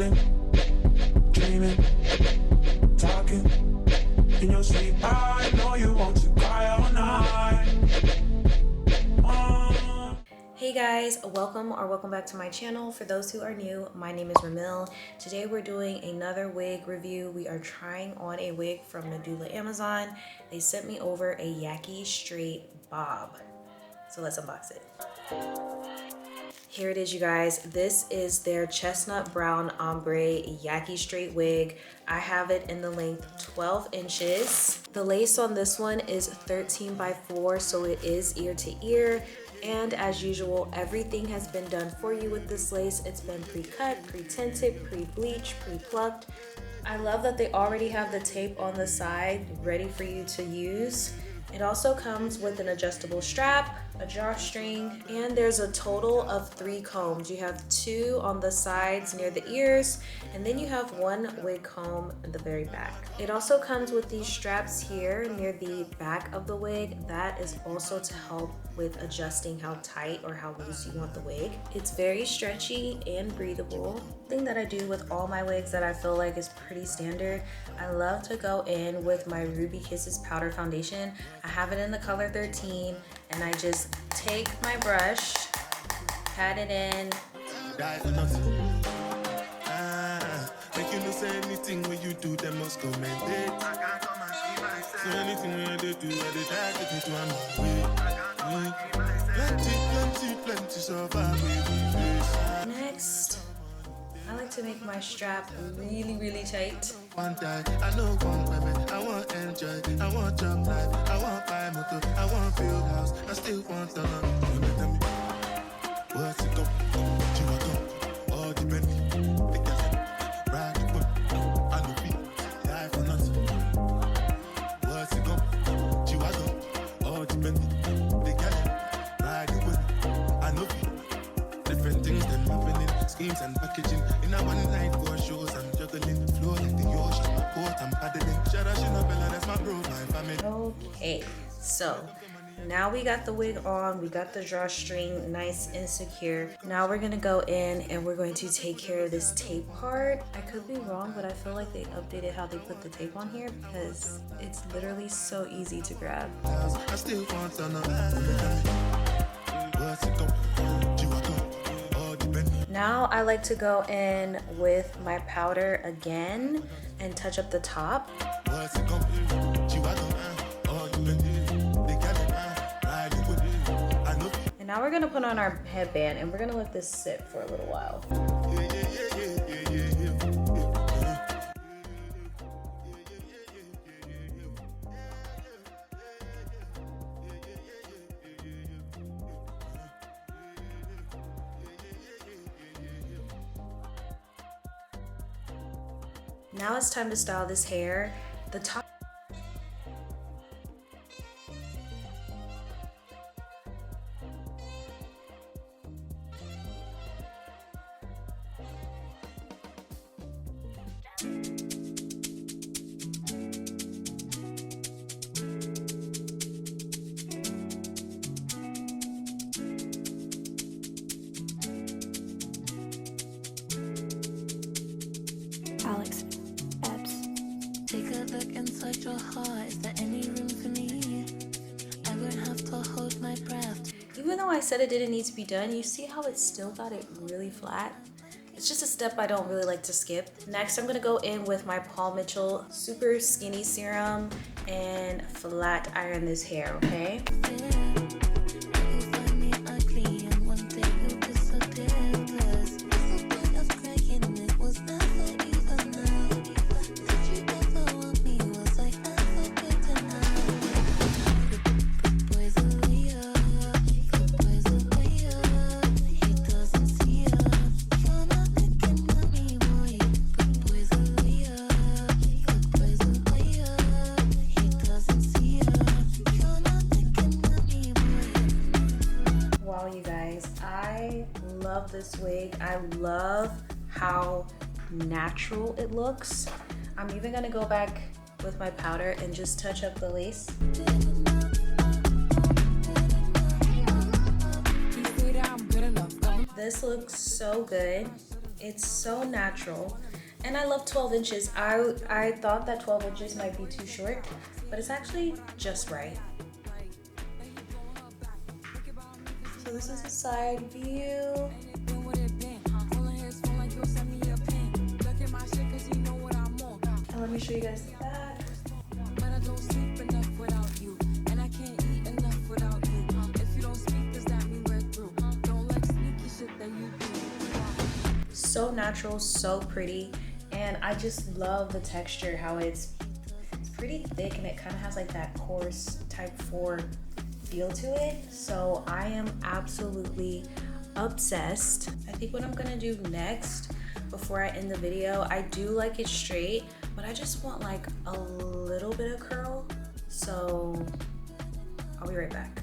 falling, dreaming, talking in your sleep. I know you want to cry all night. Hey guys, welcome back to my channel. For those who are new, my name is Rumill. Today we're doing another wig review. We are trying on a wig from Nadula Amazon. They sent me over a Yaki straight bob. So let's unbox it. Here it is, you guys. This is their Chestnut Brown Ombre Yaki straight wig. I have it in the length 12 inches. The lace on this one is 13 by 4, so it is ear to ear. And as usual, everything has been done for you with this lace. It's been pre-cut, pre-tinted, pre-bleached, pre-plucked. I love that they already have the tape on the side ready for you to use. It also comes with an adjustable strap, a drawstring, and there's a total of 3 combs. You have 2 on the sides near the ears, and then you have 1 wig comb in the very back. It also comes with these straps here near the back of the wig. That is also to help with adjusting how tight or how loose you want the wig. It's very stretchy and breathable. Thing that I do with all my wigs that I feel like is pretty standard, I love to go in with my Ruby Kisses powder foundation. I have it in the color 13, and I just take my brush, pat it in. Make you know say anything when you do, them must comment it. So anything when they do, they try to get to my way. Plenty survive. Next, I like to make my strap really tight. One day, I know one women, I want enjoy, I want job life, I want buy motor, I want build house, I still want to know. Tell me, what's it go? You want go? All the money, the gas, ride the whip, I know be, die for nothing. What's it go? You want go? All the money, the gas, ride the whip, I know be. Different things that happening, schemes and packaging. In a one night for shows, I'm juggling the floor like the ocean. My court, I'm paddling. That's my bro, my family. Okay, so now we got the wig on, we got the drawstring nice and secure. Now we're gonna go in and we're going to take care of this tape part. I could be wrong, but I feel like they updated how they put the tape on here because it's literally so easy to grab. I still want to know. Now I like to go in with my powder again and touch up the top. And now we're gonna put on our headband and we're gonna let this sit for a little while. Now it's time to style this hair. The top. Alex. Take a look inside your heart. Is there any room for me? I won't have to hold my breath. Even though I said it didn't need to be done, you see how it still got it really flat? It's just a step I don't really like to skip. Next, I'm gonna go in with my Paul Mitchell Super Skinny Serum and flat iron this hair, okay? Love this wig. I love how natural it looks. I'm even gonna go back with my powder and just touch up the lace. This looks so good. It's so natural. And I love 12 inches. I thought that 12 inches might be too short, but it's actually just right. So this is the side view. And let me show you guys the back. So natural, so pretty, and I just love the texture, how it's pretty thick and it kind of has like that coarse type 4 feel to it. So I am absolutely obsessed. I think what I'm gonna do next before I end the video, I do like it straight, but I just want like a little bit of curl. So I'll be right back.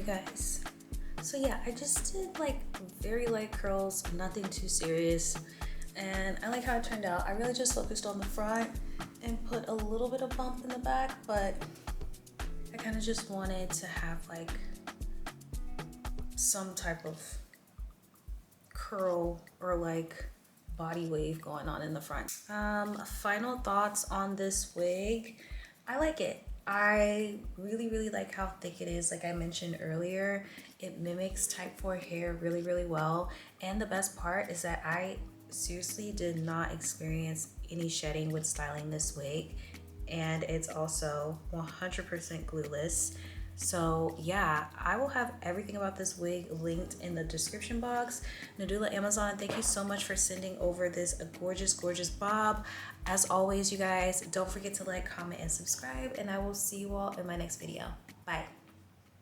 Guys, so yeah, I just did like very light curls, nothing too serious, and I like how it turned out. I really just focused on the front and put a little bit of bump in the back, but I kind of just wanted to have like some type of curl or like body wave going on in the front. Final thoughts on this wig. I like it. I really like how thick it is. Like I mentioned earlier, it mimics type 4 hair really well. And the best part is that I seriously did not experience any shedding with styling this wig. And it's also 100% glueless. So yeah, I will have everything about this wig linked in the description box. Nadula, Amazon, thank you so much for sending over this gorgeous bob. As always, you guys, don't forget to like, comment, and subscribe, and I will see you all in my next video. Bye.